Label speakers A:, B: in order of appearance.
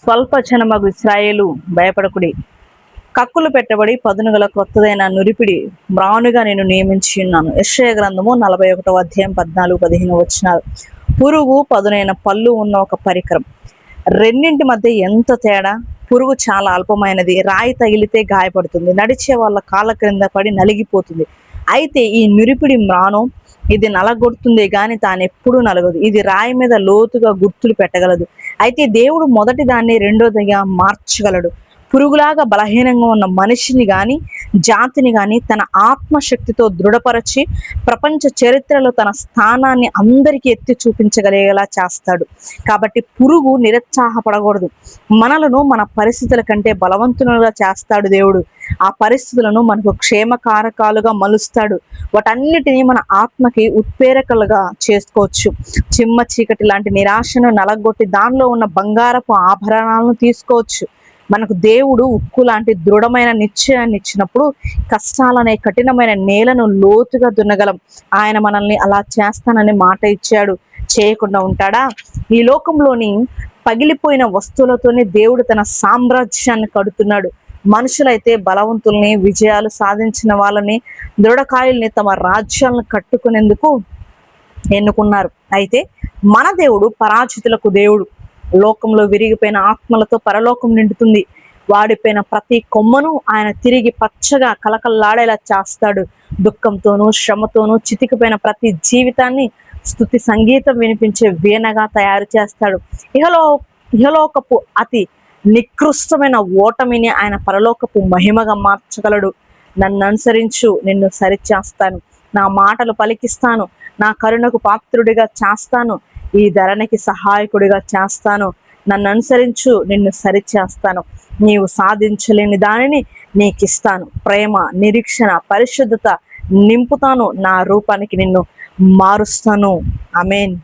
A: స్వల్పచనమగు ఇశ్రాయేలు భయపడకుడి, కక్కులు పెట్టబడి పదునుగల క్రొత్తదైన నురిపిడి మ్రానుగా నేను నియమించి ఉన్నాను. యెషయా గ్రంథము 41వ అధ్యాయం 14-15 వచనాలు. పురుగు పదునైన పళ్ళు ఉన్న ఒక పరికరం. రెండింటి మధ్య ఎంత తేడా! పురుగు చాలా అల్పమైనది, రాయి తగిలితే గాయపడుతుంది, నడిచే వాళ్ళ కాళ్ళ క్రింద పడి నలిగిపోతుంది. అయితే ఈ నురిపిడి మ్రాను, ఇది నలగొడుతుంది గాని తానెప్పుడూ నలగదు. ఇది రాయి మీద లోతుగా గుర్తులు పెట్టగలదు. అయితే దేవుడు మొదటి దాన్ని రెండోదిగా మార్చగలడు. పురుగులాగా బలహీనంగా ఉన్న మనిషిని గాని జాతిని గాని తన ఆత్మశక్తితో దృఢపరచి ప్రపంచ చరిత్రలో తన స్థానాన్ని అందరికీ ఎత్తి చూపించగలిగేలా చేస్తాడు. కాబట్టి పురుగు నిరుత్సాహపడకూడదు. మనలను మన పరిస్థితుల కంటే బలవంతులుగా చేస్తాడు దేవుడు. ఆ పరిస్థితులను మనకు క్షేమకారకాలుగా మలుస్తాడు. వాటన్నిటినీ మన ఆత్మకి ఉత్ప్రేరకలుగా చేసుకోవచ్చు. చిమ్మ చీకటి లాంటి నిరాశను నలగొట్టి దానిలో ఉన్న బంగారపు ఆభరణాలను తీసుకోవచ్చు. మనకు దేవుడు ఉక్కు లాంటి దృఢమైన నిశ్చయాన్ని ఇచ్చినప్పుడు కష్టాలనే కఠినమైన నేలను లోతుగా దున్నగలం. ఆయన మనల్ని అలా చేస్తానని మాట ఇచ్చాడు. చేయకుండా ఉంటాడా? ఈ లోకంలోని పగిలిపోయిన వస్తువులతోనే దేవుడు తన సామ్రాజ్యాన్ని కడుతున్నాడు. మనుషులైతే బలవంతుల్ని, విజయాలు సాధించిన వాళ్ళని, దృఢకాయుల్ని తమ రాజ్యాలను కట్టుకునేందుకు ఎన్నుకున్నారు. అయితే మన దేవుడు పరాజితులకు దేవుడు. లోకంలో విరిగిపోయిన ఆత్మలతో పరలోకం నిండుతుంది. వాడిపోయిన ప్రతి కొమ్మను ఆయన తిరిగి పచ్చగా కలకల్లాడేలా చేస్తాడు. దుఃఖంతోనూ శ్రమతోనూ చితికిపోయిన ప్రతి జీవితాన్ని స్తుతి సంగీతం వినిపించే వీణగా తయారు చేస్తాడు. ఇహలోకపు అతి నికృష్టమైన ఓటమిని ఆయన పరలోకపు మహిమగా మార్చగలడు. నన్ను అనుసరించు, నిన్ను సరిచేస్తాను, నా మాటలు పలికిస్తాను, నా కరుణకు పాత్రుడిగా చేస్తాను, ఈ ధరణికి సహాయకుడిగా చేస్తాను. నన్ను అనుసరించు, నిన్ను సరిచేస్తాను, నీవు సాధించలేని దానిని నీకిస్తాను. ప్రేమ, నిరీక్షణ, పరిశుద్ధత నింపుతాను, నా రూపానికి నిన్ను మారుస్తాను. ఆమేన్.